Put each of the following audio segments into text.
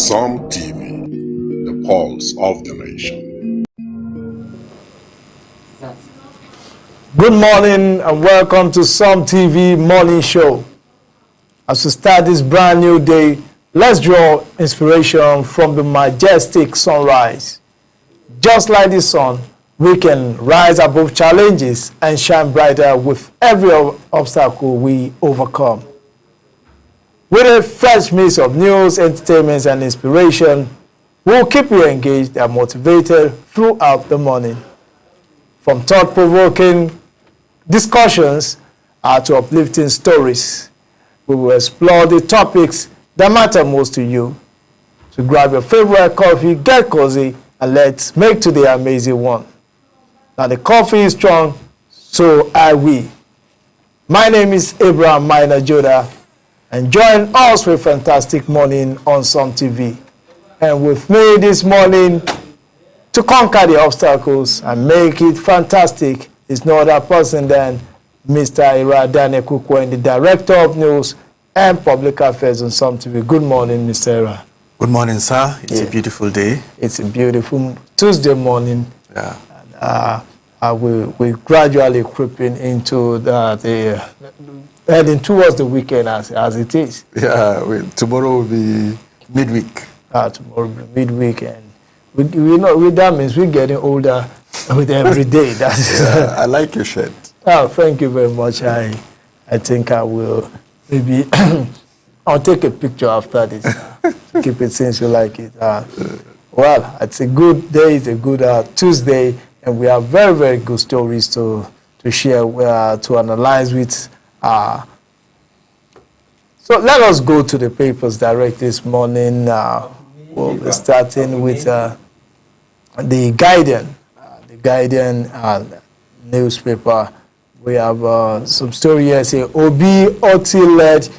Psalm TV, the pulse of the nation. Good morning and welcome to Psalm TV Morning Show. As we start this brand new day, let's draw inspiration from the majestic sunrise. Just like the sun, we can rise above challenges and shine brighter with every obstacle we overcome. With a fresh mix of news, entertainment, and inspiration, we'll keep you engaged and motivated throughout the morning. From thought-provoking discussions to uplifting stories, we will explore the topics that matter most to you. So grab your favorite coffee, get cozy, and let's make today an amazing one. Now the coffee is strong, so are we. My name is Abraham Minor Joda, and join us for a fantastic morning on Psalm TV. And with me this morning to conquer the obstacles and make it fantastic is no other person than Mr. Ira Daniel Kukwen, the Director of News and Public Affairs on Psalm TV. Good morning, Mr. Ira. Good morning, sir. It's a beautiful day. It's a beautiful Tuesday morning. Yeah. We're gradually creeping into heading towards the weekend as it is. Yeah, tomorrow will be midweek. Tomorrow will be midweek, and we know that means we're getting older with every day. I like your shirt. Oh, thank you very much. I think I will maybe I'll take a picture after this. Keep it since you like it. Well, it's a good day. It's a good Tuesday, and we have very, very good stories to share, to analyze with. So let us go to the papers direct this morning. We'll be starting with the Guardian. The Guardian newspaper. We have some story here. Say Obi Oti-led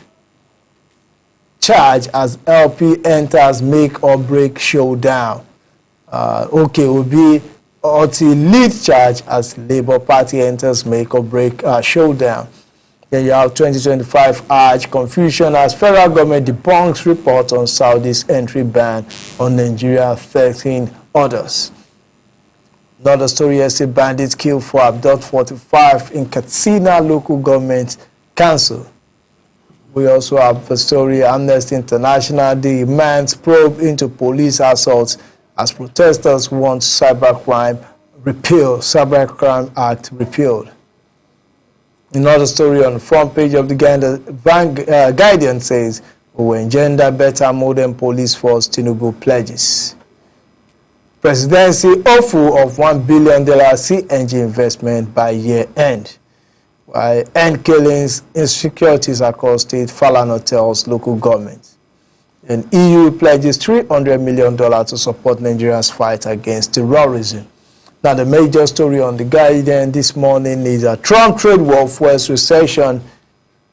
charge as LP enters make or break showdown. Obi Oti lead charge as Labour Party enters make or break showdown. Then you have 2025 urge confusion as federal government debunks report on Saudi's entry ban on Nigeria 13 others. Another story here say bandits killed for abduct 45 in Katsina local government council. We also have the story Amnesty International demands probe into police assaults as protesters want Cybercrime Act repealed. Another story on the front page of the Guardian says, we will engender better modern police force, Tinubu pledges. Presidency offer of $1 billion CNG investment by year end. End killings, insecurities across state, Falan hotels, local governments. And EU pledges $300 million to support Nigeria's fight against terrorism. Now, the major story on the Guardian this morning is a Trump trade war fuels recession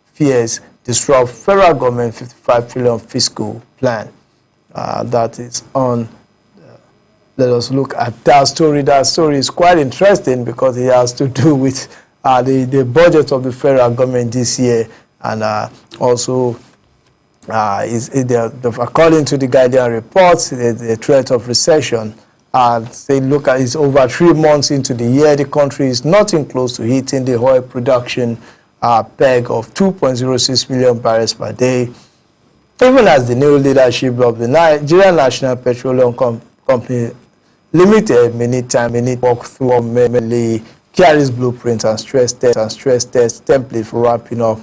fears disrupt federal government $55 trillion fiscal plan. That is on. Let us look at that story. That story is quite interesting because it has to do with the budget of the federal government this year, and also according to the Guardian reports, the threat of recession. They look at it's over 3 months into the year. The country is nothing close to hitting the oil production peg of 2.06 million barrels per day. Even as the new leadership of the Nigerian National Petroleum Company Limited minute walk through mainly carries blueprints and stress test template for ramping up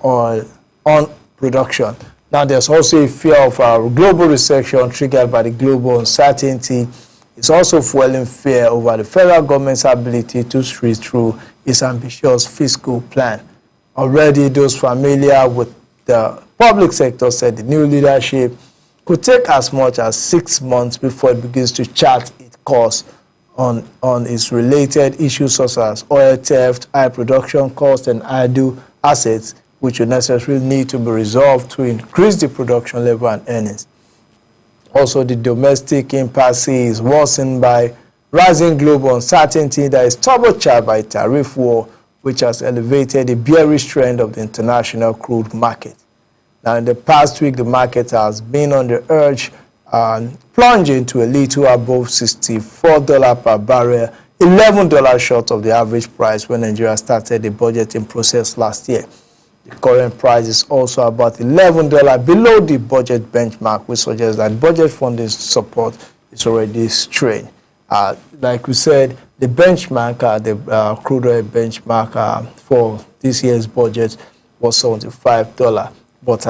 oil on production. Now, there's also a fear of global recession triggered by the global uncertainty. It's also fueling fear over the federal government's ability to see through its ambitious fiscal plan. Already, those familiar with the public sector said the new leadership could take as much as 6 months before it begins to chart its course on its related issues such as oil theft, high production costs, and idle assets, which will necessarily need to be resolved to increase the production level and earnings. Also, the domestic impasse is worsened by rising global uncertainty that is turbocharged by tariff war, which has elevated the bearish trend of the international crude market. Now, in the past week, the market has been on the urge, plunging to a little above $64 per barrel, $11 short of the average price when Nigeria started the budgeting process last year. The current price is also about $11 below the budget benchmark, which suggests that budget funding support is already strained. Like we said, the benchmark, the crude oil benchmark for this year's budget was $75, but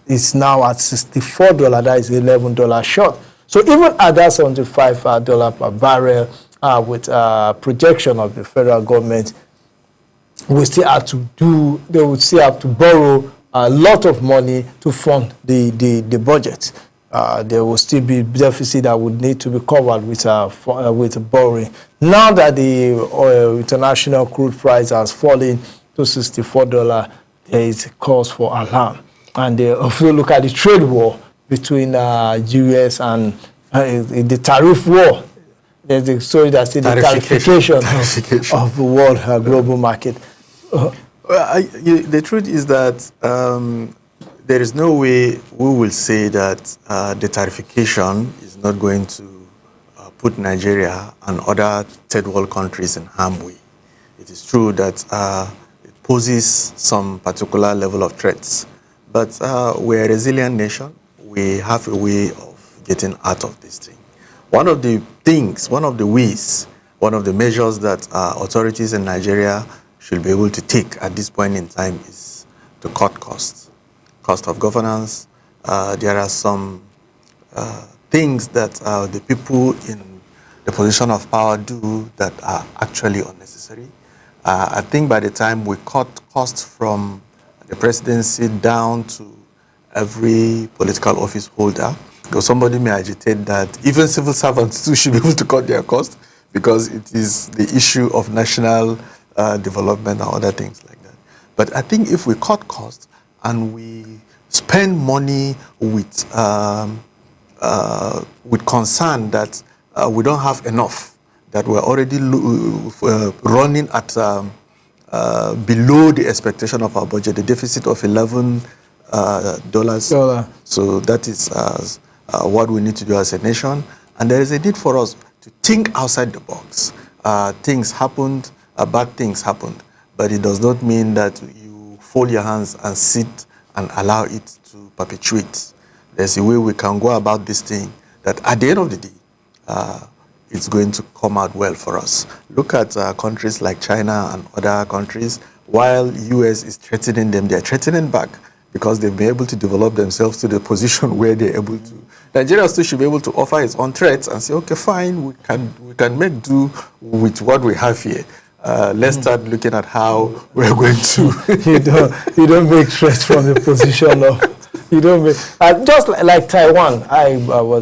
it's now at $64. That is $11 short. So even at that $75 per barrel, with projection of the federal government, they would still have to borrow a lot of money to fund the budget. There will still be deficit that would need to be covered with borrowing. Now that the international crude price has fallen to $64, there is cause for alarm. And if you look at the trade war between U.S. and the tariff war, there's a story that says the tarification of the world global market. The truth is that there is no way we will say that the tarification is not going to put Nigeria and other third world countries in harm's way. It is true that it poses some particular level of threats, but we're a resilient nation. We have a way of getting out of this thing. One of the measures that authorities in Nigeria should be able to take at this point in time is to cut cost of governance. There are some things that the people in the position of power do that are actually unnecessary. I think by the time we cut costs from the presidency down to every political office holder, because somebody may agitate that even civil servants too should be able to cut their costs because it is the issue of national development and other things like that. But I think if we cut costs and we spend money with concern that we don't have enough, that we're already running at below the expectation of our budget, the deficit of $11. So that is what we need to do as a nation. And there is a need for us to think outside the box. Things happened, bad things happened, but it does not mean that you fold your hands and sit and allow it to perpetuate. There's a way we can go about this thing that at the end of the day, it's going to come out well for us. Look at countries like China and other countries. While US is threatening them, they're threatening back because they've been able to develop themselves to the position where they're able to. Nigeria still should be able to offer its own threats and say, okay, fine, we can make do with what we have here. Let's start looking at how we're going to. you don't make threats from the position of. You don't make just like Taiwan.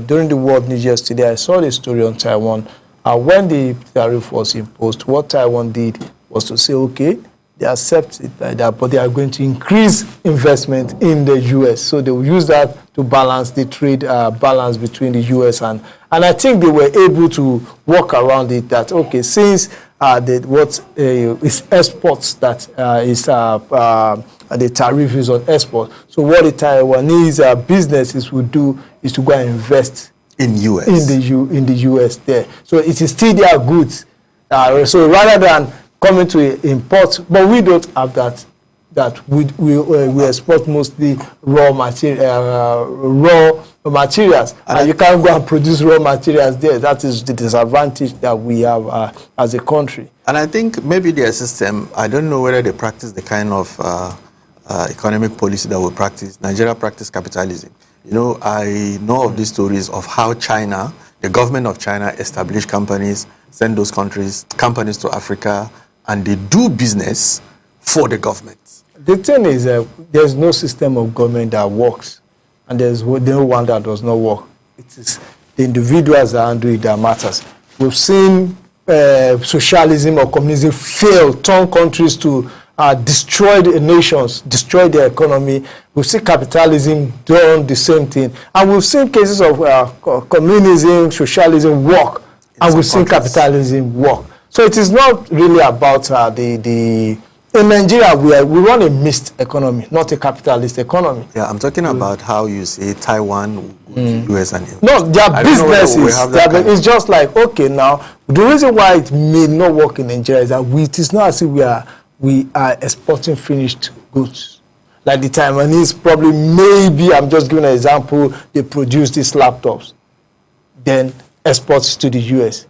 During the World News yesterday, I saw the story on Taiwan. When the tariff was imposed, what Taiwan did was to say, okay, they accept it like that, but they are going to increase investment in the U.S. So they will use that to balance the trade balance between the U.S. and I think they were able to work around it. That okay, since is exports that is the tariff is on export. So what the Taiwanese businesses would do is to go and invest in U.S. in the U.S. there. So it is still their goods. So rather than coming to import, but we don't have that. That we export mostly raw materials, and you can't go and produce raw materials there. That is the disadvantage that we have as a country. And I think maybe their system, I don't know whether they practice the kind of economic policy that we practice. Nigeria practice capitalism. You know, I know of these stories of how China, the government of China, established companies, send those companies to Africa, and they do business for the government. The thing is, there's no system of government that works, and there's no one that does not work. It is the individuals that handle it that matters. We've seen socialism or communism fail, turn countries to destroy the nations, destroy their economy. We've seen capitalism doing the same thing. And we've seen cases of communism, socialism work, and we've seen capitalism work. So it is not really about the In Nigeria, we run a mixed economy, not a capitalist economy. Yeah, I'm talking about how you say Taiwan will go to US and No, their businesses. It's just like, okay, now the reason why it may not work in Nigeria is that it is not as if we are exporting finished goods. Like the Taiwanese probably, maybe, I'm just giving an example, they produce these laptops, then exports to the US.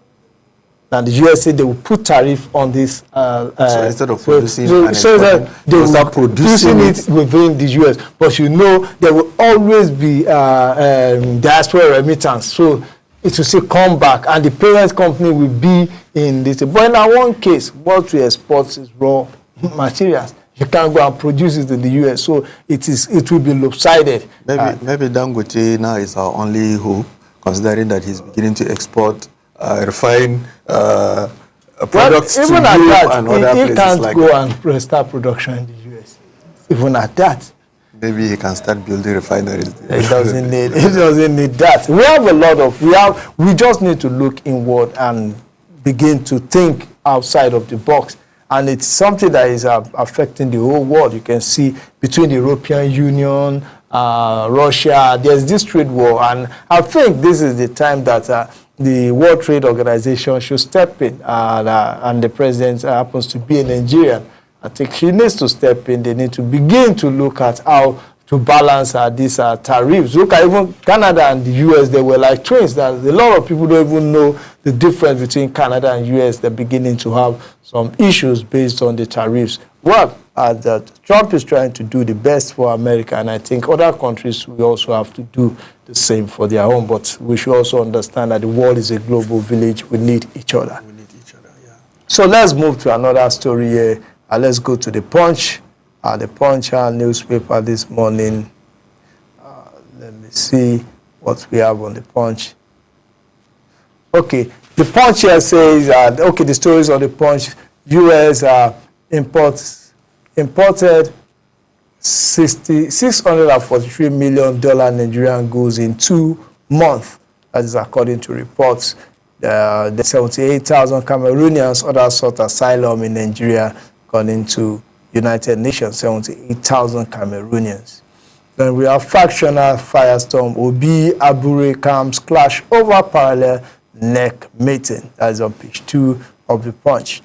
Now the US said they will put tariff on this. So instead of producing so that they will start producing it within the US. But you know, there will always be diaspora remittance. So it will still come back, and the parent company will be in this. But in our one case, what we export is raw materials. You can't go and produce it in the US, so it will be lopsided. Maybe Dangote now is our only hope, considering that he's beginning to export refined products to Europe and other places. He can't go and start production in the US. Even at that. Maybe he can start building refineries. It doesn't need that. We have a lot of, we just need to look inward and begin to think outside of the box. And it's something that is affecting the whole world. You can see between the European Union, Russia, there's this trade war. And I think this is the time that the World Trade Organization should step in. And the president happens to be a Nigerian. I think she needs to step in. They need to begin to look at how to balance these tariffs. Look at even Canada and the US, they were like twins. That a lot of people don't even know the difference between Canada and US. They're beginning to have some issues based on the tariffs. Well, that Trump is trying to do the best for America, and I think other countries will also have to do the same for their own. But we should also understand that the world is a global village. We need each other. We need each other, yeah. So let's move to another story here. Let's go to the Punch. The Punch newspaper this morning. Let me see what we have on the Punch. Okay, the Punch here says, okay, the stories on the Punch. U.S. imported $643 million Nigerian goods in 2 months. That is according to reports. The 78,000 Cameroonians others sought asylum in Nigeria, according to United Nations, 78,000 Cameroonians. Then we have factional firestorm. Obi Abure camps clash over parallel neck meeting. That is on page 2 of the Punch.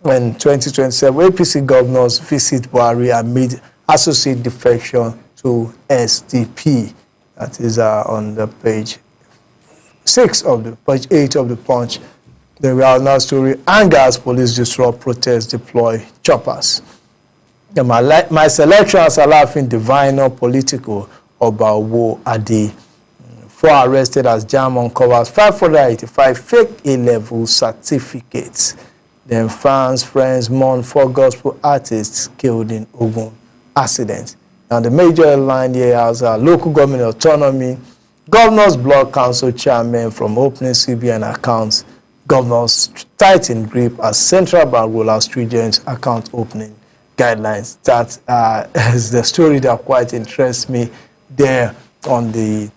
In 2027, APC governors visit Buhari amid associate defection to SDP. That is on the page 6 of the page 8 of the Punch. The real now story: angers police disrupt protests, deploy choppers. My selection as Alafin Diviner political Obawo Ade. 4 arrested as JAMB uncovers 585 fake A-level certificates. Then fans, friends mourn 4 gospel artists killed in Ogun accident. Now the major headline here has local government autonomy. Governors block council chairman from opening CBN accounts. Governors tighten grip as central bank roll out stringent account opening guidelines. That is the story that quite interests me there on the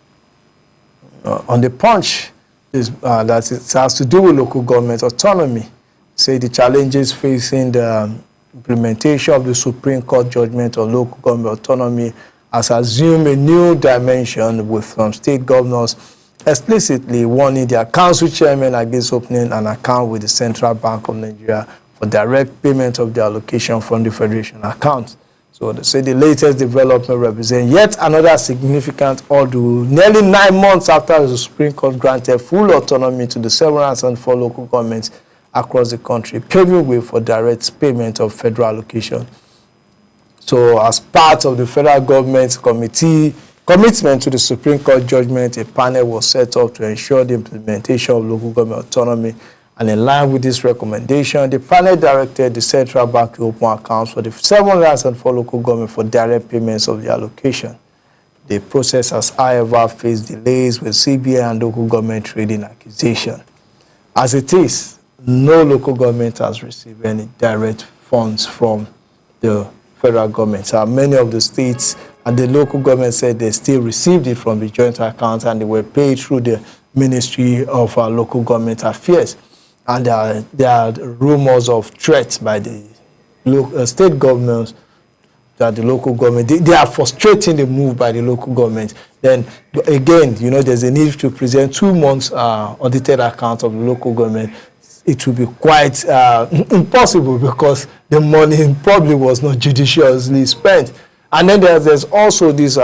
Punch. That it has to do with local government autonomy. Say the challenges facing the implementation of the Supreme Court judgment on local government autonomy has assumed a new dimension, with some state governors explicitly warning their council chairmen against opening an account with the Central Bank of Nigeria for direct payment of the allocation from the Federation account. So they say the latest development represents yet another significant ordeal, nearly 9 months after the Supreme Court granted full autonomy to the 704 local governments across the country, paving way for direct payment of federal allocation. So as part of the federal government's commitment to the Supreme Court judgment, a panel was set up to ensure the implementation of local government autonomy. And in line with this recommendation, the panel directed the central bank to open accounts for the 704 local government for direct payments of the allocation. The process has, however, faced delays with CBN and local government trading accusation. As it is, no local government has received any direct funds from the federal government. Many of the states and the local government said they still received it from the joint account, and they were paid through the Ministry of Local Government Affairs. And there are rumors of threats by the state governors, that the local government, they are frustrating the move by the local government. Then again, there's a need to present 2 months audited account of the local government. It will be quite impossible because the money probably was not judiciously spent. And then there's also this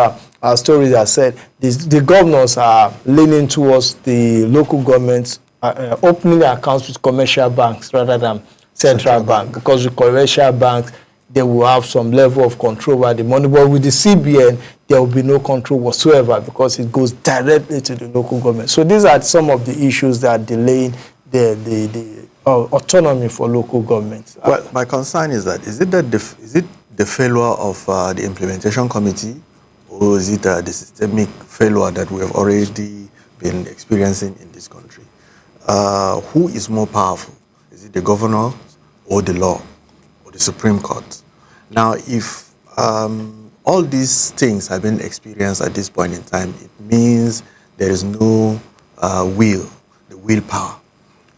story that said the governors are leaning towards the local governments opening accounts with commercial banks rather than central bank, because with commercial banks, they will have some level of control over the money. But with the CBN, there will be no control whatsoever because it goes directly to the local government. So these are some of the issues that are delaying the autonomy for local governments. Well, my concern is that is it the failure of the implementation committee, or is it the systemic failure that we have already been experiencing in this country? Who is more powerful? Is it the governor or the law or the Supreme Court? Now, if all these things have been experienced at this point in time, it means there is no willpower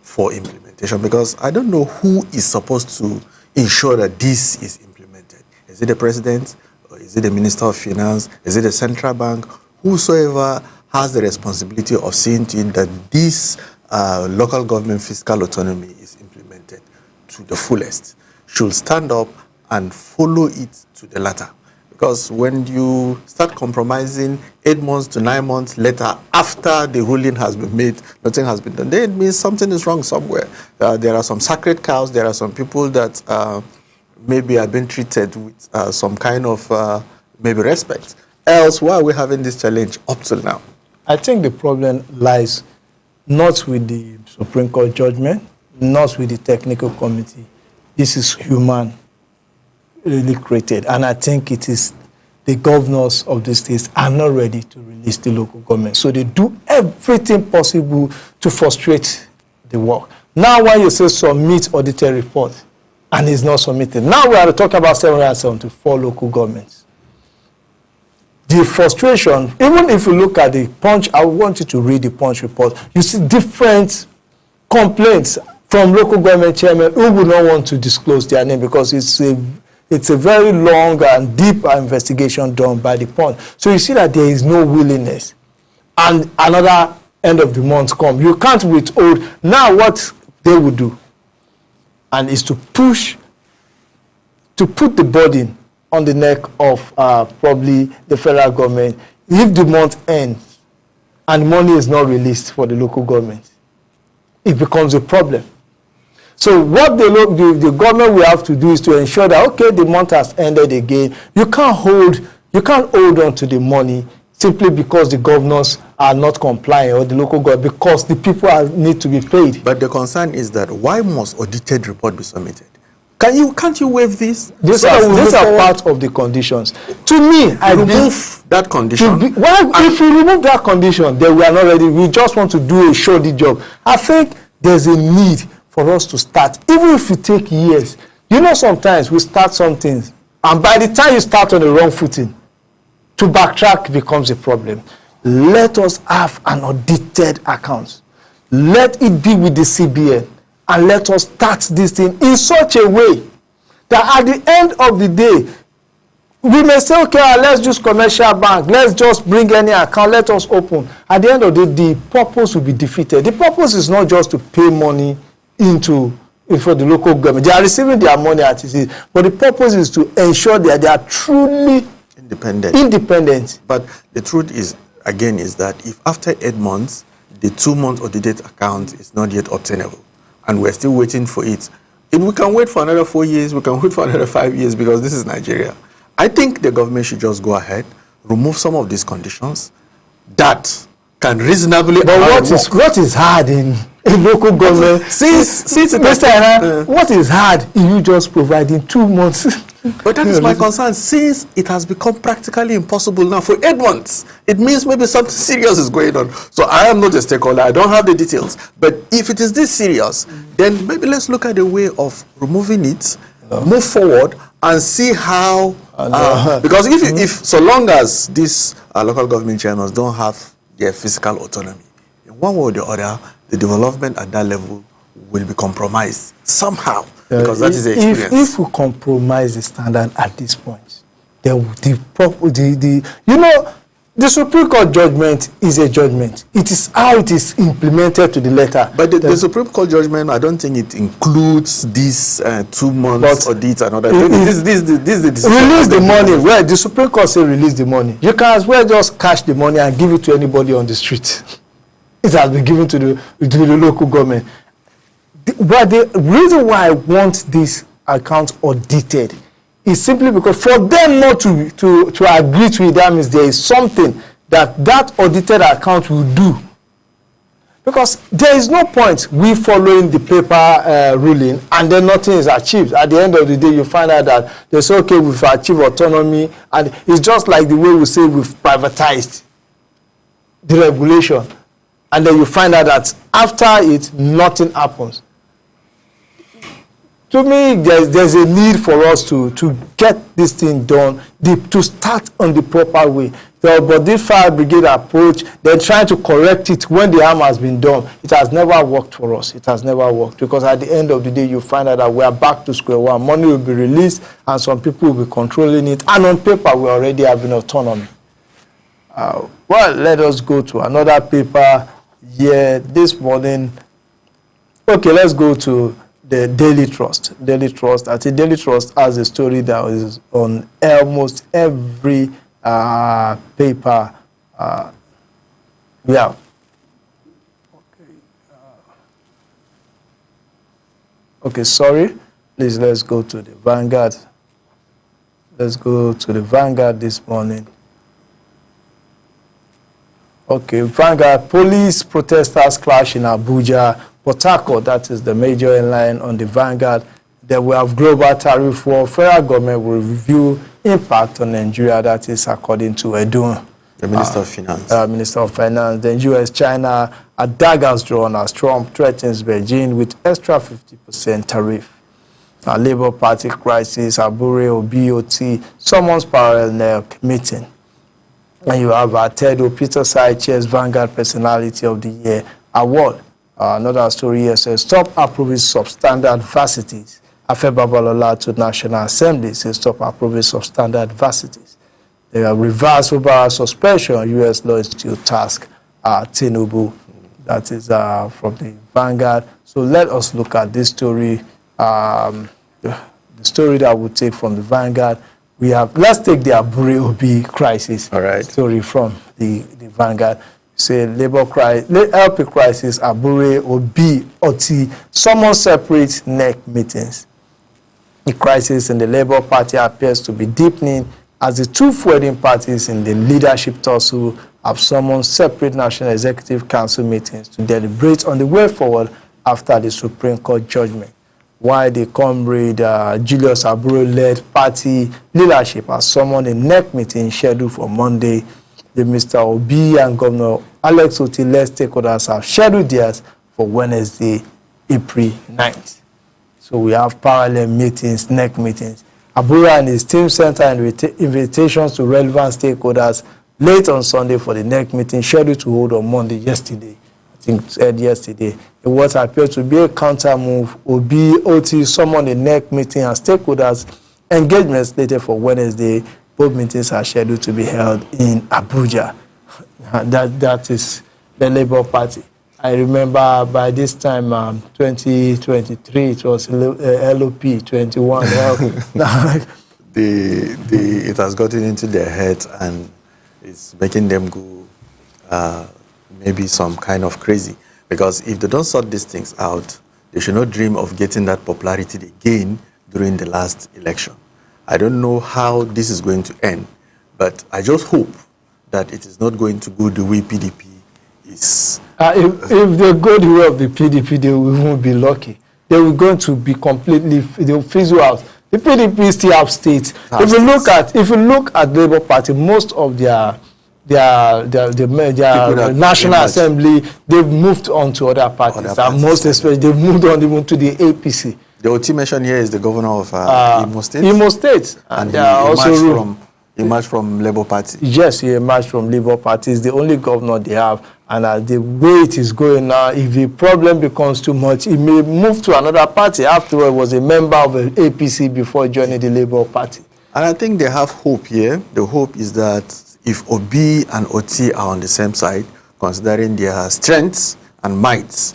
for implementation, because I don't know who is supposed to ensure that this is implemented. Is it the president, or is it the minister of finance? Is it the central bank? Whosoever has the responsibility of seeing to it that this local government fiscal autonomy is implemented to the fullest should stand up and follow it to the latter. Because when you start compromising 8 months to 9 months later, after the ruling has been made, nothing has been done, then it means something is wrong somewhere. There are some sacred cows, there are some people that maybe have been treated with some kind of maybe respect. Else, why are we having this challenge up till now? I think the problem lies not with the Supreme Court judgment, not with the technical committee. This is human really created, and I think it is the governors of the states are not ready to release the local government, so they do everything possible to frustrate the work. Now when you say submit audited report and it's not submitted, now we are talking about 774 local governments. The frustration, even if you look at the Punch, I want you to read the Punch report, you see different complaints from local government chairmen who would not want to disclose their name because it's a very long and deep investigation done by the Punch. So you see that there is no willingness. And another end of the month come. You can't withhold. Now what they would do, and is to push, to put the burden on the neck of probably the federal government. If the month ends and money is not released for the local government, it becomes a problem. So what the government will have to do is to ensure that, okay, the month has ended again. You can't hold on to the money simply because the governors are not complying, or the local government, because the people need to be paid. But the concern is that why must audited report be submitted? Can't you waive this? These are part of the conditions. To me, I remove that condition. If you remove that condition, then we are not ready. We just want to do a shoddy job. I think there's a need for us to start, even if it take years. Sometimes we start something, and by the time you start on the wrong footing, to backtrack becomes a problem. Let us have an audited account. Let it be with the CBN, and let us start this thing in such a way that at the end of the day, we may say, okay, let's use commercial bank, let's just bring any account, let us open. At the end of the day, the purpose will be defeated. The purpose is not just to pay money for the local government. They are receiving their money at it, but the purpose is to ensure that they are truly independent. But the truth is, again, is that if after 8 months, the 2-month audited account is not yet obtainable, and we're still waiting for it, if we can wait for another 4 years, we can wait for another 5 years, because this is Nigeria. I think the government should just go ahead, remove some of these conditions that can reasonably. But what is hard in local government? Since what is hard in you just providing 2 months? But that is my concern. Since it has become practically impossible now for 8 months, it means maybe something serious is going on. So I am not a stakeholder. I don't have the details. But if it is this serious, then maybe let's look at a way of removing it, move forward, and see how. Because if so long as these local government chairmen don't have their fiscal autonomy, in one way or the other, the development at that level will be compromised somehow, because that is the experience. If we compromise the standard at this point, then the Supreme Court judgment is a judgment. It is how it is implemented to the letter. But the Supreme Court judgment, I don't think it includes this 2 months audit and other things. This is the decision. Release the money. Well, the Supreme Court say release the money. You can as well just cash the money and give it to anybody on the street. It has been given to the local government. But the reason why I want this account audited is simply because for them not to agree to it, that means there is something that audited account will do. Because there is no point we following the paper ruling and then nothing is achieved. At the end of the day, you find out that they say, okay, we've achieved autonomy, and it's just like the way we say we've privatized the regulation. And then you find out that after it, nothing happens. To me, there's a need for us to get this thing done, to start on the proper way. But this fire brigade approach, they're trying to correct it when the harm has been done. It has never worked for us. It has never worked, because at the end of the day, you find out that we are back to square one. Money will be released, and some people will be controlling it. And on paper, we already have an autonomy. Well, let us go to another paper here this morning. Okay, let's go to the Daily Trust. Daily Trust. I think Daily Trust has a story that is on almost every paper. Yeah. Okay, sorry. Please, let's go to the Vanguard. Let's go to the Vanguard this morning. Okay, Vanguard. Police protesters clash in Abuja. Port Harcourt, that is the major headline on the Vanguard. Then we have global tariff war. Federal government will review impact on Nigeria. That is according to Edun, the Minister of Finance. Minister of Finance. Then U.S. China are daggers drawn as Trump threatens Beijing with extra 50% tariff. Labour Party crisis. Abure Obi summons parallel meeting. And you have Tedo Peter Sai chairs Vanguard Personality of the Year award. Another story here says, stop approving substandard varsities. Afe Babalola to National Assembly says, stop approving substandard varsities. They have reversed Obama suspension. U.S. Law Institute task Tinubu. That is from the Vanguard. So let us look at this story. The story that we'll take from the Vanguard. Let's take the Abure Obi crisis story from the Vanguard. Say LP crisis, Abure Obi Oti, summon separate neck meetings. The crisis in the Labour Party appears to be deepening as the two feuding parties in the leadership tussle have summoned separate National Executive Council meetings to deliberate on the way forward after the Supreme Court judgment. While the comrade Julius Abure-led party leadership has summoned a neck meeting scheduled for Monday, the Mr. Obi and Governor Alex Oti-led stakeholders have scheduled theirs for Wednesday, April 9th. So we have parallel meetings, neck meetings. Abure and his team sent invitations to relevant stakeholders late on Sunday for the neck meeting scheduled to hold on Monday yesterday. I think said yesterday. In what appeared to be a counter move, Obi Oti summoned a neck meeting and stakeholders engagements slated for Wednesday. Both meetings are scheduled to be held in Abuja. That is the Labour Party. I remember by this time, 2023, it was LOP 21. It has gotten into their heads and it's making them go maybe some kind of crazy. Because if they don't sort these things out, they should not dream of getting that popularity they gained during the last election. I don't know how this is going to end, but I just hope that it is not going to go the way PDP is. If they go the way of the PDP, they won't be lucky. They will going to be completely, they will fizzle out. The PDP still have states. If you look at Labour Party, most of their National Assembly, they've moved on to other parties. And most especially, they've moved on even to the APC. The OT mentioned here is the governor of Imo State. Imo State. And he emerged from Labour Party. Yes, he emerged from Labour Party. He's the only governor they have. And as the way it is going now, if the problem becomes too much, he may move to another party. After all, he was a member of the APC before joining the Labour Party. And I think they have hope here. The hope is that if Obi and Oti are on the same side, considering their strengths and mights,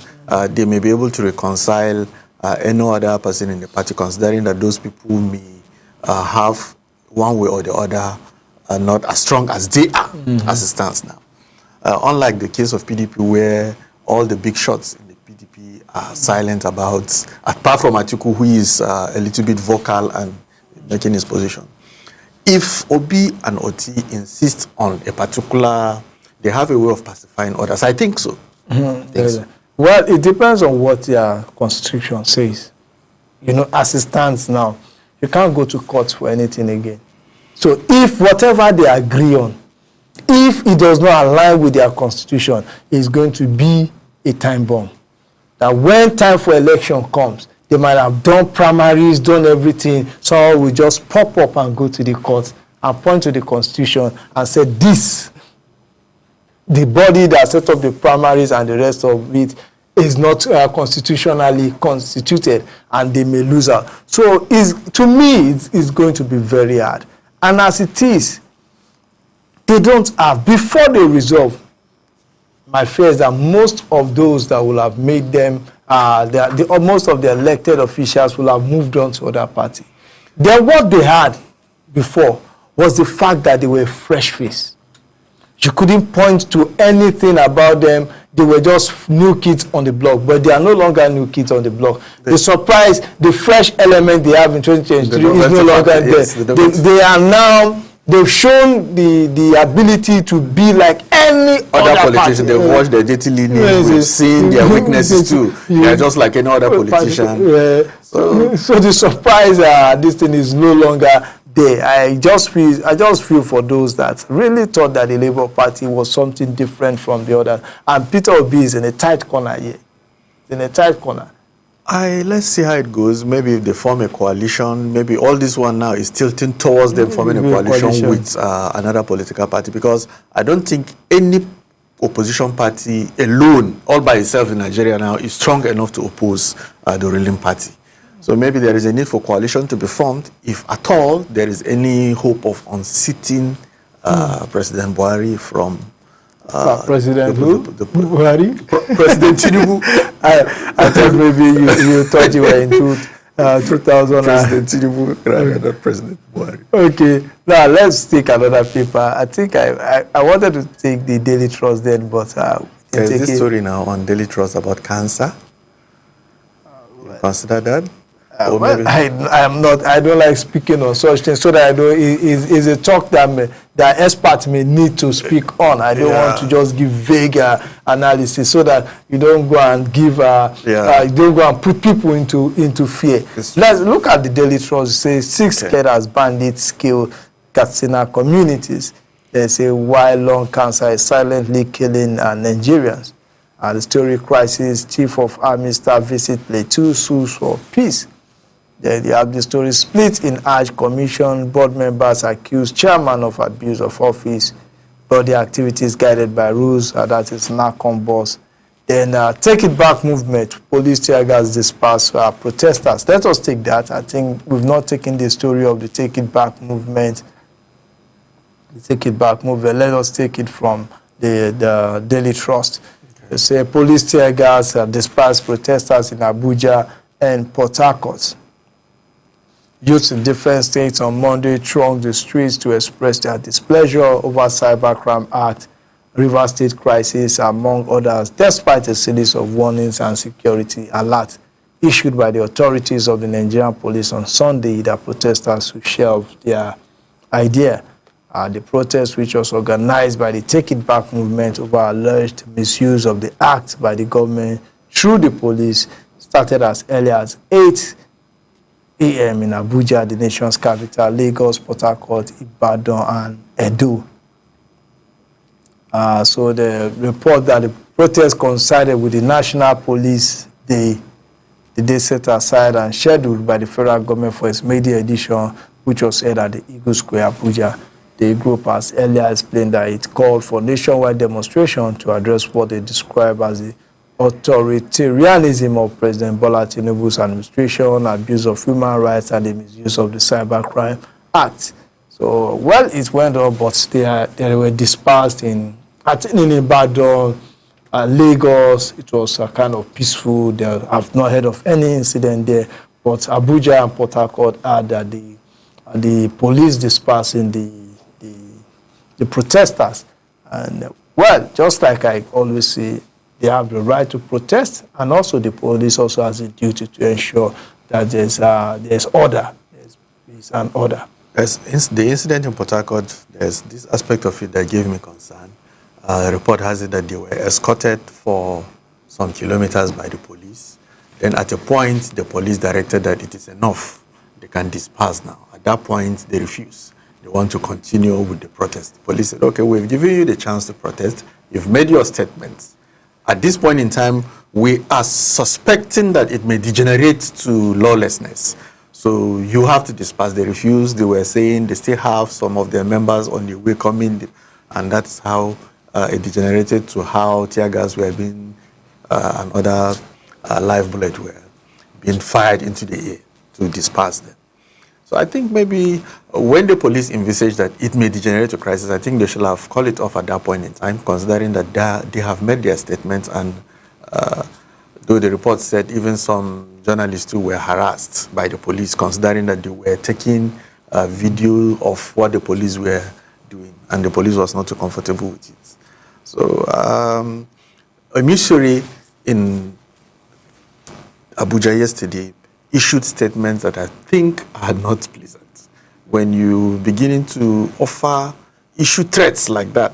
they may be able to reconcile any other person in the party, considering that those people may have one way or the other not as strong as they are as it stands now. Unlike the case of PDP, where all the big shots in the PDP are silent about, apart from Atiku, who is a little bit vocal and making his position. If Obi and Oti insist on a particular, they have a way of pacifying others. I think so. Well, it depends on what their constitution says. You know, as it stands now, you can't go to court for anything again. So if whatever they agree on, if it does not align with their constitution, it's going to be a time bomb. That when time for election comes, they might have done primaries, done everything. Someone will just pop up and go to the court and point to the constitution and say, this, the body that set up the primaries and the rest of it is not constitutionally constituted, and they may lose out. So to me, it's going to be very hard. And as it is, they don't have, before they resolve, my fear is that most of those that will have made them, most of the elected officials will have moved on to other party. Then what they had before was the fact that they were a fresh face. You couldn't point to anything about them. They were just new kids on the block, but they are no longer new kids on the block. The surprise, the fresh element they have in 2023 is no longer there. Yes, they are now, they've shown the ability to be like any other politician. They've watched their dirty lineage. We've seen their weaknesses too. They are just like any other politician. So the surprise, this thing is no longer there. I just feel for those that really thought that the Labour Party was something different from the others. And Peter Obi is in a tight corner here. In a tight corner. Let's see how it goes. Maybe if they form a coalition, maybe all this one now is tilting towards them forming a coalition with another political party, because I don't think any opposition party alone, all by itself in Nigeria now, is strong enough to oppose the ruling party. So maybe there is a need for coalition to be formed, if at all there is any hope of unseating President Buhari from... President Buhari? President Tinubu. I thought maybe you thought you were into 2000. President Tinubu, rather not President Buhari. Okay, now let's take another paper. I think I wanted to take the Daily Trust then, but... There's this story now on Daily Trust about cancer. Consider that? Well, I don't like speaking on such things, so that I know it's a talk that experts may need to speak on. I don't want to just give vague analysis, so that you don't go and give you don't go and put people into fear. Let's look at the Daily Trust. It says 6 killers, bandits kill Katsina communities. They say why lung cancer is silently killing Nigerians. The story crisis, Chief of Army Staff visit Plateau, sues for peace. Then you have the story split in Hajj Commission. Board members accuse chairman of abuse of office. Body activities guided by rules. That is NACOM boss. Then Take It Back movement. Police tear gas dispersed protesters. Let us take that. I think we've not taken the story of the Take It Back movement. The Take It Back movement. Let us take it from the Daily Trust. They say police tear gas dispersed protesters in Abuja and Port Harcourt. Youths in different states on Monday thronged the streets to express their displeasure over Cybercrime Act, River State crisis, among others, despite a series of warnings and security alerts issued by the authorities of the Nigerian police on Sunday that protesters should shelve their idea. The protest, which was organized by the Take It Back movement over alleged misuse of the act by the government through the police, started as early as 8 a.m. in Abuja, the nation's capital, Lagos, Port Harcourt, Ibadan, and Edo. So the report that the protest coincided with the National Police Day, the day set aside and scheduled by the federal government for its May Day edition, which was held at the Eagle Square, Abuja. The group has earlier explained that it called for nationwide demonstration to address what they describe as the authoritarianism of President Bola Tinubu's administration, abuse of human rights, and the misuse of the Cybercrime Act. So, well, it went on, but they were dispersed in Ibadan, Lagos. It was kind of peaceful. I've not heard of any incident there. But Abuja and Port Harcourt had that the police dispersing the protesters. And, well, just like I always say, they have the right to protest, and also the police also has a duty to ensure that there's order. There's an order. As the incident in Port Harcourt, there's this aspect of it that gave me concern. The report has it that they were escorted for some kilometers by the police. Then at a point, the police directed that it is enough. They can disperse now. At that point, they refuse. They want to continue with the protest. The police said, okay, we've given you the chance to protest. You've made your statements. At this point in time, we are suspecting that it may degenerate to lawlessness. So you have to disperse. They refused. They were saying they still have some of their members on the way coming. And that's how it degenerated to how tear gas were being, and other live bullets were being fired into the air to disperse them. So I think maybe when the police envisage that it may degenerate to crisis, I think they should have called it off at that point in time, considering that they have made their statements. And though the report said even some journalists too were harassed by the police, considering that they were taking a video of what the police were doing, and the police was not too comfortable with it. So a missionary in Abuja yesterday issued statements that I think are not pleasant. When you beginning to issue threats like that,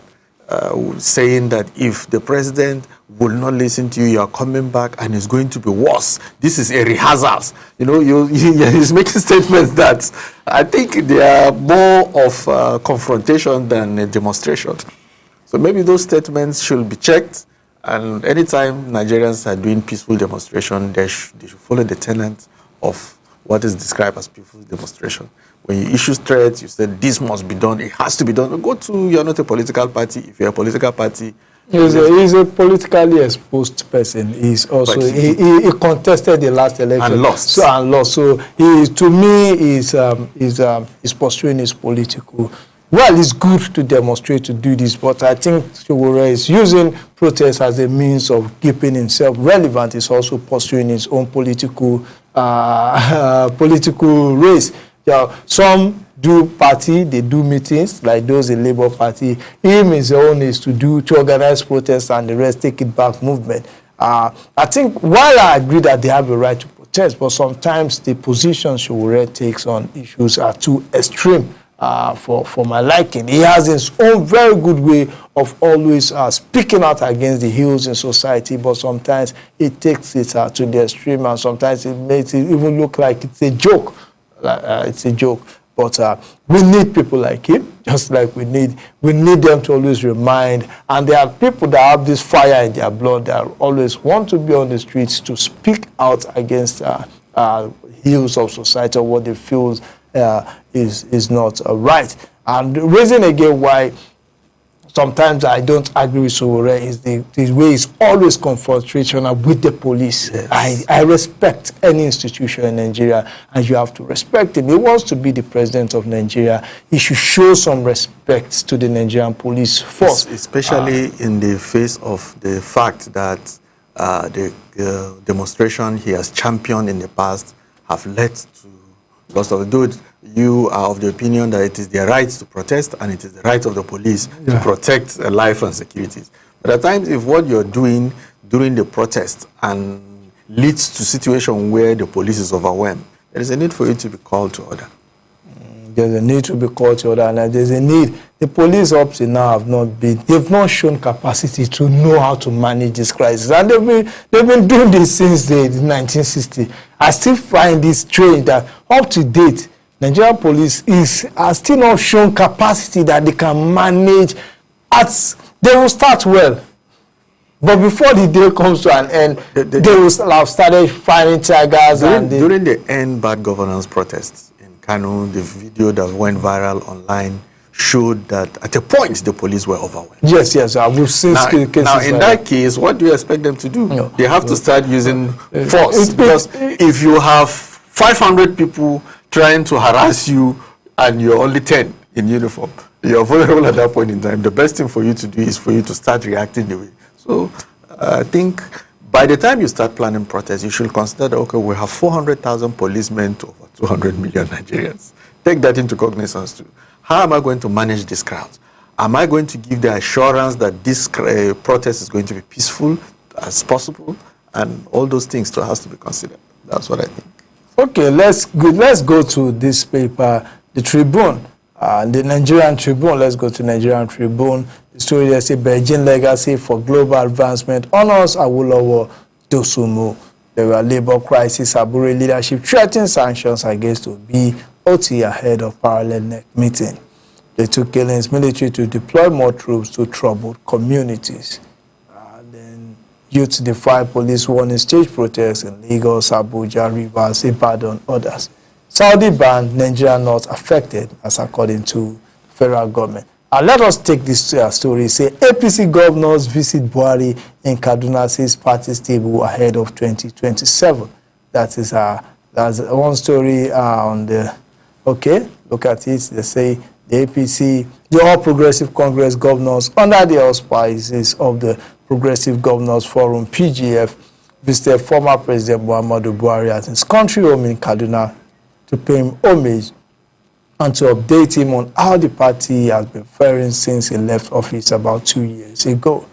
saying that if the president will not listen to you, you are coming back and it's going to be worse. This is a rehearsal. You know, he's making statements that I think they are more of confrontation than a demonstration. So maybe those statements should be checked. And anytime Nigerians are doing peaceful demonstration, they should follow the tenet of what is described as peaceful demonstration. When you issue threats, you say this must be done, it has to be done. You're not a political party. If you're a political party, he's a politically exposed person. He's also he contested the last election and lost. So to me is pursuing his political. Well, it's good to demonstrate, to do this, but I think Sowore is using protest as a means of keeping himself relevant. He's also pursuing his own political race. Some do party, they do meetings, like those in Labour Party. His own is to organize protests, and the rest take it back movement. I think while I agree that they have a right to protest, but sometimes the positions Sowore takes on issues are too extreme. For my liking. He has his own very good way of always speaking out against the ills in society, but sometimes he takes it to the extreme, and sometimes it makes it even look like it's a joke. It's a joke. But we need people like him, just like we need them to always remind. And there are people that have this fire in their blood that always want to be on the streets to speak out against ills of society, or what they feel is not right. And the reason again why sometimes I don't agree with Sowore is the way he's always confrontational with the police. Yes. I respect any institution in Nigeria, and you have to respect him. He wants to be the president of Nigeria. He should show some respect to the Nigerian police force. Especially in the face of the fact that the demonstration he has championed in the past have led to loss of dude. You are of the opinion that it is their right to protest, and it is the right of the police to protect life and security. But at times, if what you're doing during the protest and leads to a situation where the police is overwhelmed, there is a need for you to be called to order. There's a need to be called to order, and there's a need. The police up to now they've not shown capacity to know how to manage this crisis, and they've been doing this since the 1960s. I still find this strange that up to date, Nigerian police has still not shown capacity that they can manage. They will start well, but before the day comes to an end, they will have started firing tear gas. During the End Bad Governance protests in Kano, the video that went viral online showed that at a point the police were overwhelmed. Yes, we've seen cases. Now, in that case, what do you expect them to do? No. They have to start using force. Because if you have 500 people trying to harass you and you're only 10 in uniform, you're vulnerable at that point in time. The best thing for you to do is for you to start reacting the way. So I think by the time you start planning protests, you should consider that, okay, we have 400,000 policemen to over 200 million Nigerians. Take that into cognizance too. How am I going to manage this crowd? Am I going to give the assurance that this protest is going to be peaceful as possible? And all those things too has to be considered. That's what I think. Okay, let's go to this paper, the Tribune, the Nigerian Tribune. Let's go to Nigerian Tribune. The story there says Beijing legacy for global advancement honors Awolowo Dosunmu. There were labor crisis. Abure leadership threatened sanctions against Obi Oti ahead of parallel neck meeting. They took killings military to deploy more troops to troubled communities. Then youth defy police warning stage protests in Lagos, Abuja, Rivers, Ibadan, others. Saudi ban Nigeria not affected, as according to the federal government. And let us take this story. Say APC governors visit Buhari in Kaduna, says party stable ahead of 2027. That is that's one story on the. Okay, look at it. They say the APC, the All Progressive Congress governors, under the auspices of the Progressive Governors Forum (PGF), visited former President Muhammadu Buhari at his country home in Kaduna to pay him homage and to update him on how the party has been faring since he left office about 2 years ago.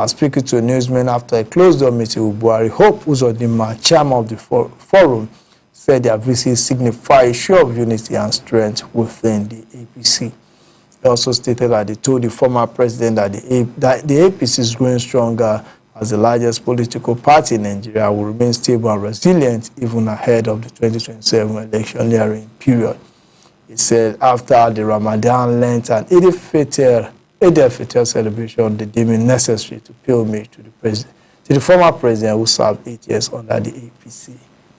Speaking to a newsman after a closed-door meeting with Buhari, Hope Uzodinma, chairman of the forum, said their visit signifies a show of unity and strength within the APC. He also stated that they told the former president that the APC is growing stronger as the largest political party in Nigeria will remain stable and resilient even ahead of the 2027 electioneering period. He said after the Ramadan, Lent, and Eid al-Fitr celebration, they deemed it necessary to pay homage to the former president who served 8 years under the APC.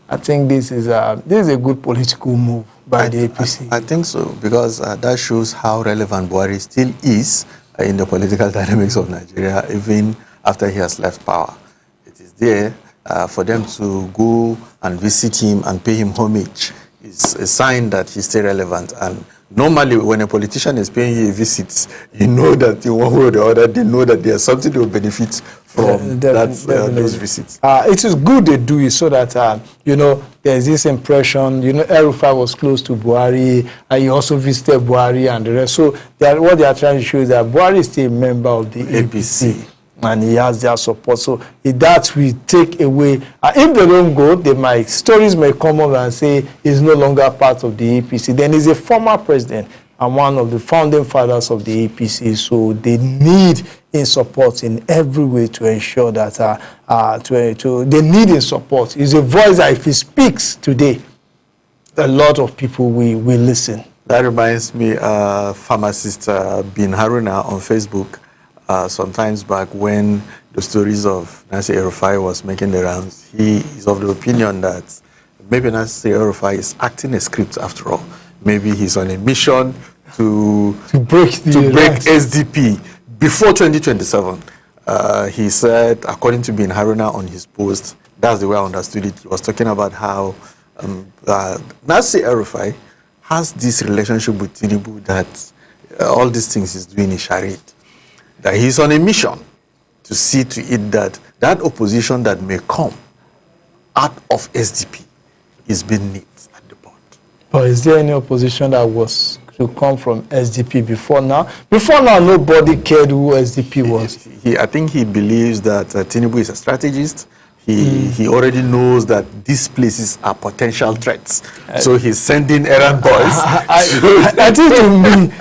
I think this is a good political move by the APC. I think so, because that shows how relevant Buhari still is in the political dynamics of Nigeria, even after he has left power. It is there for them to go and visit him and pay him homage. It's a sign that he's still relevant. And normally, when a politician is paying you a visit, you know that in one way or the other, they know that there's something they will benefit from those visits. It is good they do it so that, there's this impression, El-Rufai was close to Buhari, and he also visited Buhari and the rest. So what they are trying to show is that Buhari is still a member of the APC. And he has their support. So that will take away. If they don't go, stories may come up and say he's no longer part of the APC. Then he's a former president and one of the founding fathers of the APC. So they need his support in every way to ensure that they need his support. He's a voice that if he speaks today, a lot of people will listen. That reminds me, pharmacist Bin Haruna on Facebook. Sometimes back when the stories of Nasir El-Rufai was making the rounds, he is of the opinion that maybe Nasir El-Rufai is acting a script after all. Maybe he's on a mission to break SDP before 2027. He said, according to Bin Haruna on his post, that's the way I understood it, he was talking about how Nasir El-Rufai has this relationship with Tinubu that all these things he's doing is charade. That he's on a mission to see to it that that opposition that may come out of SDP is being nipped at the bud. But is there any opposition that was to come from SDP before now? Before now, nobody cared who SDP was. I think he believes that Tinubu is a strategist. He already knows that these places are potential threats. So he's sending errand boys. I think to me,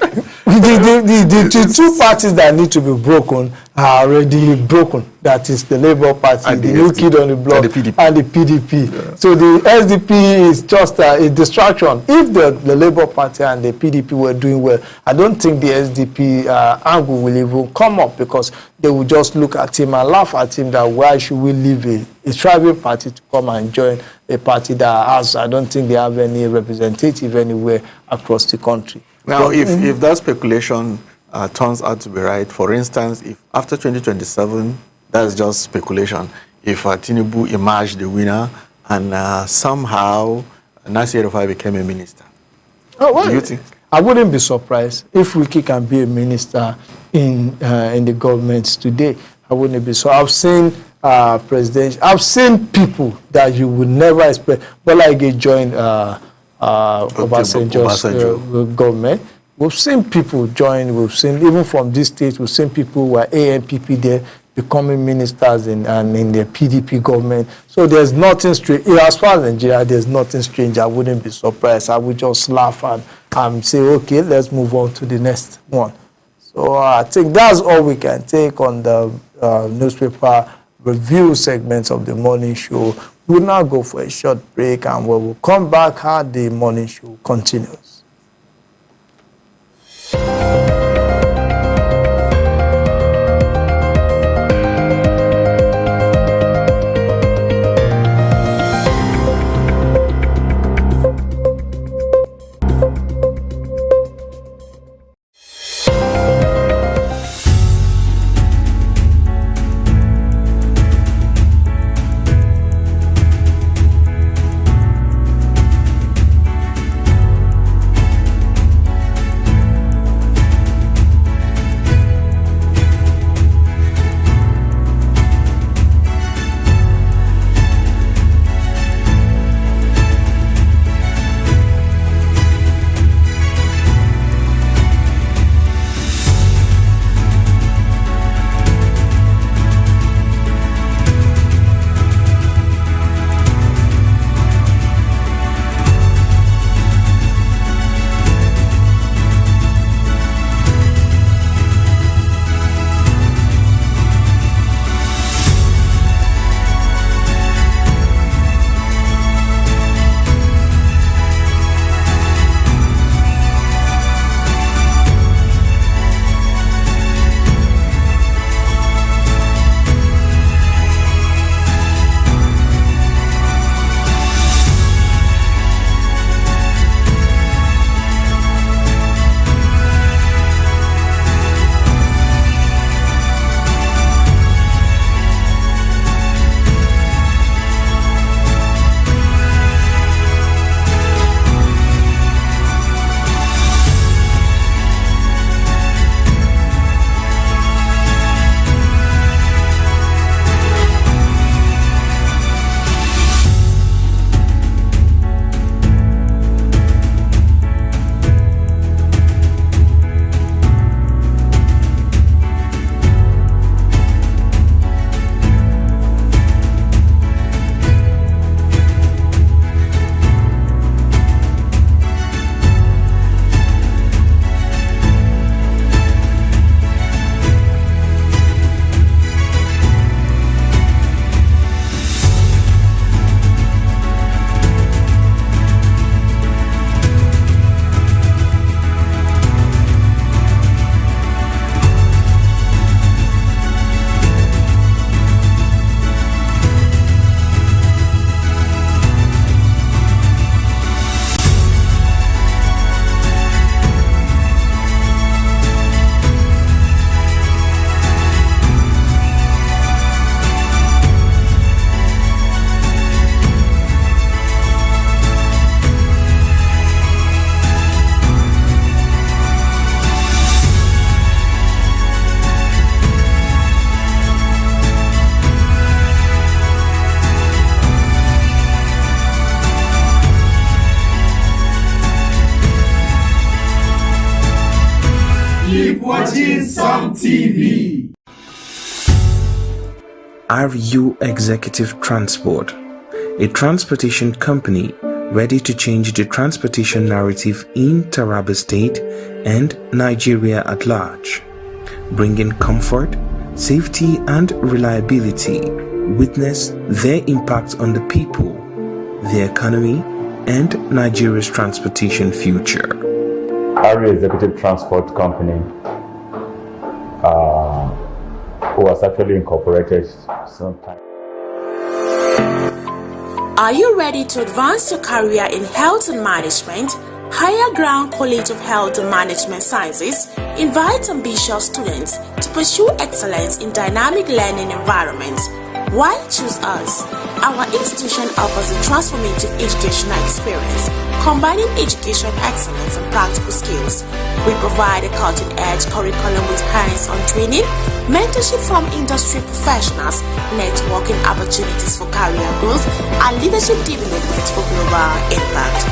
the two parties that need to be broken are already broken. That is the Labour Party, and the new kid on the block, and the PDP. Yeah. So the SDP is just a distraction. If the Labour Party and the PDP were doing well, I don't think the SDP angle will even come up, because they will just look at him and laugh at him that why should we leave a tribal party to come and join a party that has, I don't think they have any representative anywhere across the country. Now, if that speculation turns out to be right, for instance, if after 2027, that's just speculation, if Tinubu emerged the winner and somehow Nasir El-Rufai became a minister, do you think? I wouldn't be surprised if Wiki can be a minister in the government today. I wouldn't be. So I've seen I've seen people that you would never expect. But like they joined Obasanjo's government. We've seen people join. We've seen, even from this state, we've seen people who were ANPP there becoming ministers in the PDP government. So there's nothing strange. As far as Nigeria, there's nothing strange. I wouldn't be surprised. I would just laugh and say, okay, let's move on to the next one. So I think that's all we can take on the newspaper review segments of the morning show. We'll now go for a short break, and we will come back how the morning show continues. Keep watching Some TV. RU Executive Transport, a transportation company ready to change the transportation narrative in Taraba State and Nigeria at large, bringing comfort, safety and reliability. Witness their impact on the people, the economy, and Nigeria's transportation future. RU Executive Transport Company, who was actually incorporated sometime. Are you ready to advance your career in health and management? Higher Ground College of Health and Management Sciences invites ambitious students to pursue excellence in dynamic learning environments. Why choose us? Our institution offers a transformative educational experience, combining education excellence and practical skills. We provide a cutting-edge curriculum with hands-on training, mentorship from industry professionals, networking opportunities for career growth, and leadership development for global impact.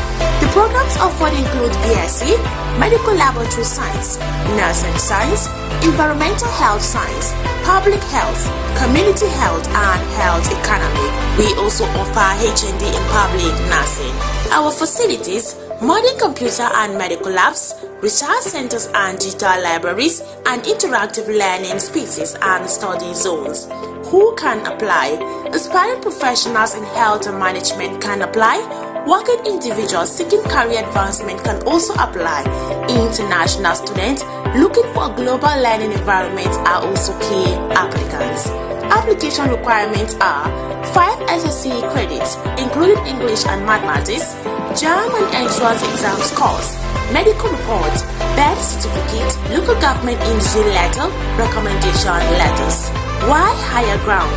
The programs offered include BSc, Medical Laboratory Science, Nursing Science, Environmental Health Science, Public Health, Community Health, and Health Economy. We also offer HND in Public Nursing. Our facilities: modern computer and medical labs, research centers and digital libraries, and interactive learning spaces and study zones. Who can apply? Aspiring professionals in health and management can apply. Working individuals seeking career advancement can also apply. International students looking for a global learning environment are also key applicants. Application requirements are 5 SSC credits, including English and Mathematics, JAM and entrance exam scores, medical report, birth certificate, local government industry letter, recommendation letters. Why Higher Ground?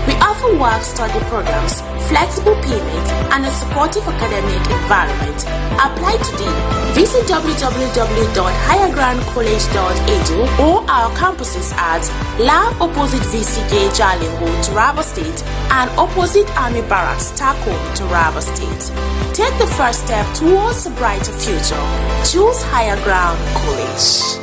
We offer work-study programs, flexible payment, and a supportive academic environment. Apply today. Visit www.highergroundcollege.edu or our campuses at Lab opposite VCK Jalingo, Taraba State, and opposite Army Barracks, Tako, Taraba State. Take the first step towards a brighter future. Choose Higher Ground College.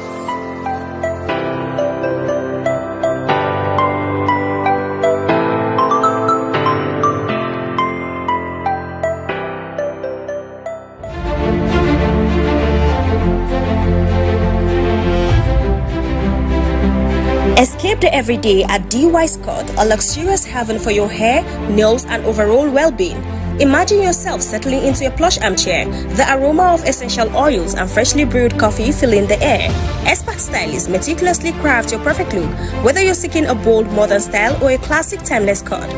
Escape the everyday at DY Scott, a luxurious haven for your hair, nails, and overall well-being. Imagine yourself settling into a plush armchair, the aroma of essential oils and freshly brewed coffee filling the air. Expert stylists meticulously craft your perfect look, whether you're seeking a bold modern style or a classic timeless cut.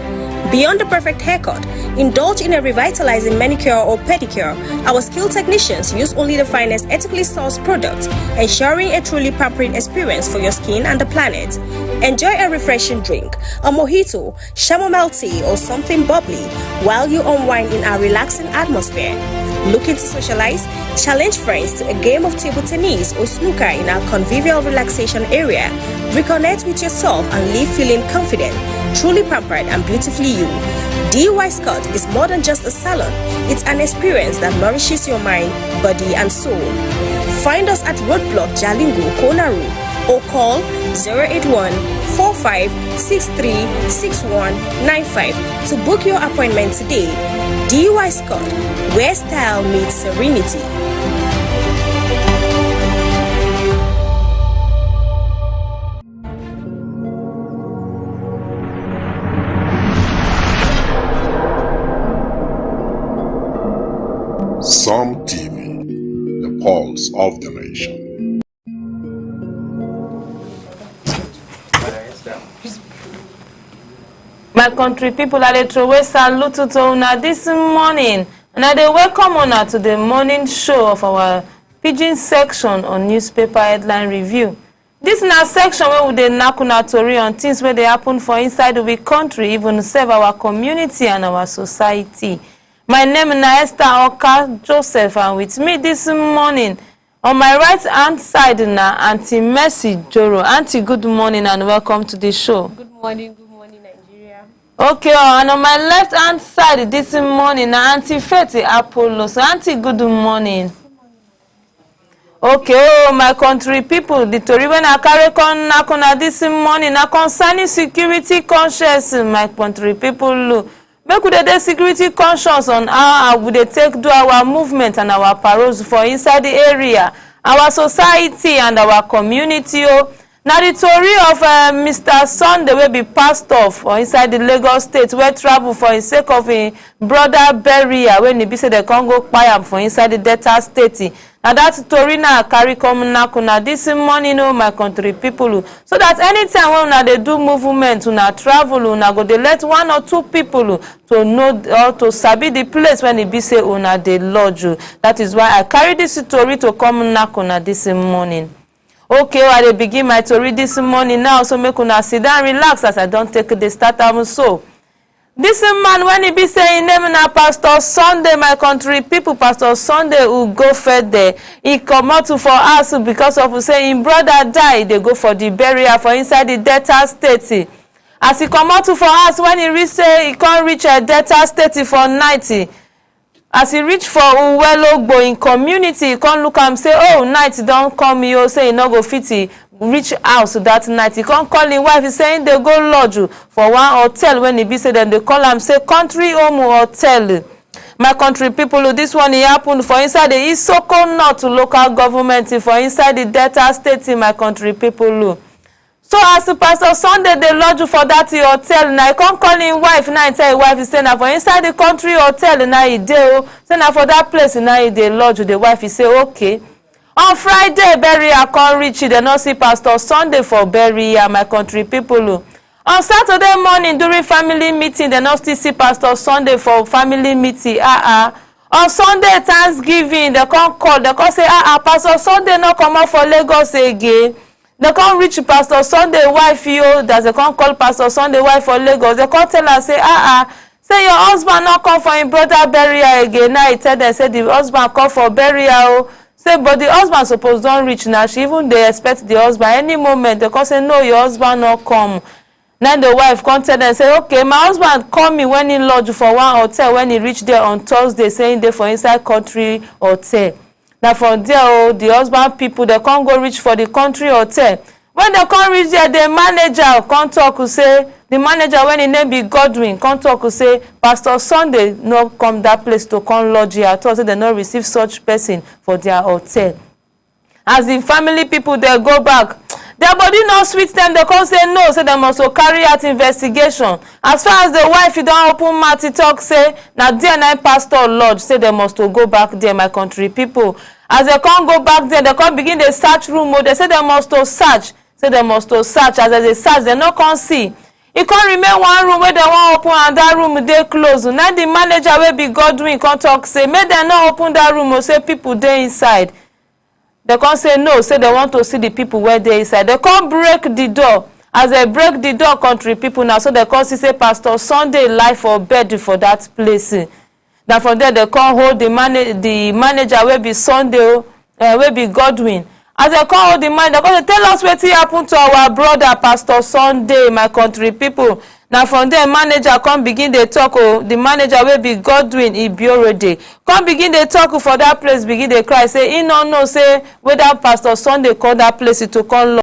Beyond the perfect haircut, indulge in a revitalizing manicure or pedicure. Our skilled technicians use only the finest ethically sourced products, ensuring a truly pampering experience for your skin and the planet. Enjoy a refreshing drink, a mojito, chamomile tea, or something bubbly while you unwind in our relaxing atmosphere. Looking to socialize? Challenge friends to a game of table tennis or snooker in our convivial relaxation area. Reconnect with yourself and leave feeling confident, truly pampered and beautifully you. DY Scott is more than just a salon. It's an experience that nourishes your mind, body, and soul. Find us at Roadblock Jalingo, Konaru, or call 081-4563-6195 to book your appointment today. DY Scott, where style meets serenity. Some TV, the pulse of the nation. My country people, I dey throw salute to una this morning, and I dey welcome una to the morning show of our pidgin section on newspaper headline review. This na section where we dey knack una tori on things where they happen for inside the country, even serve our community and our society. My name is Esther Oka Joseph, and with me this morning on my right hand side na Auntie Mercy Joro. Auntie, good morning and welcome to the show. Good morning, Nigeria. Okay, and on my left hand side this morning na Auntie Fetty Apollo. So Auntie, good morning. Okay, oh my country people, the tori when I carry on this morning na concerning security conscious. My country people, make we dey security conscious on how we dey take do our movement and our paroles for inside the area, our society and our community. Oh, Now the story of Mr. Sunday will be pastor for inside the Lagos state where travel for the sake of a brother burial when he be say the Congo Payam for inside the Delta state. Now that story now carry come now this morning, oh my country people. So that anytime when they do movement, una travel, una go they let 1 or 2 people to know or to sabi the place when it be say una they lodge. That is why I carry this story to come now this morning. Okay, well, I begin my story this morning now, so make una sit down, relax as I don't take the start. So, this man, when he be saying name na Pastor Sunday, my country people, Pastor Sunday who go fed there. He come out for us because of saying brother died. They go for the burial for inside the Delta state. As he come out for us, when he reach say he can't reach a Delta state for 90. As he reach for Uwelogbo in community, he can't look and say, oh, night don't come, you say he no go fit reach house that night. He can't call his wife, he's saying they go lodge for one hotel when he be said, then they call him, say, country home hotel. My country people, this one he happened for inside the Isoko North local government, for inside the Delta state in my country people. So as the Pastor Sunday they lodge for that hotel, now he can't call his wife now and tell his wife he say now for inside the country hotel now he dey say now for that place now he dey lodge. The wife he say okay. On Friday burial can't reach, they not see Pastor Sunday for burial, my country people. On Saturday morning during family meeting, they not still see Pastor Sunday for family meeting. On Sunday Thanksgiving, they can't call, they can't say Pastor Sunday not come out for Lagos again. They can't reach Pastor Sunday wife yo, that they can't call Pastor Sunday wife for Lagos. They can't tell her say say your husband not come for his brother burial again. Now he tell them say the husband come for burial. Say but the husband suppose don't reach now. She even they expect the husband any moment. They can't say no, your husband not come. Then the wife can't tell them say okay, my husband call me when he lodge for one hotel when he reach there on Thursday, saying they for inside country hotel. Now from there, the husband people, they can't go reach for the country hotel. When they can't reach there, the manager can't talk to say, the manager when his name be Godwin, can't talk to say, Pastor Sunday no come that place to come lodge here at all, so they not receive such person for their hotel. As the family people, they go back. Their body not sweet them, they can't say no, so they must carry out investigation. As far as the wife, you don't open mouth to talk, say, now there night pastor lodge, say they must go back there, my country people. As they can't go back there, they can't begin the search room, they say they must search, say they must search. As they search, they not can see. It can't remain one room where they want open and that room they close. Now the manager will be Godwin can't talk, say, may they not open that room or say people there inside. They can't say no, say they want to see the people where they inside. They can't break the door. As they break the door, country people now, so they can't see say Pastor Sunday life or bed for that place. Now from there they can't hold the manager will be Sunday, will be Godwin. As they can't hold the manager, they tell us what happened to our brother Pastor Sunday, my country people. Now from there, manager come begin they talk. The manager will be Godwin Ibiorede. Come begin they talk for that place, begin they cry. Say, he no know, say, whether Pastor Sunday call that place to come.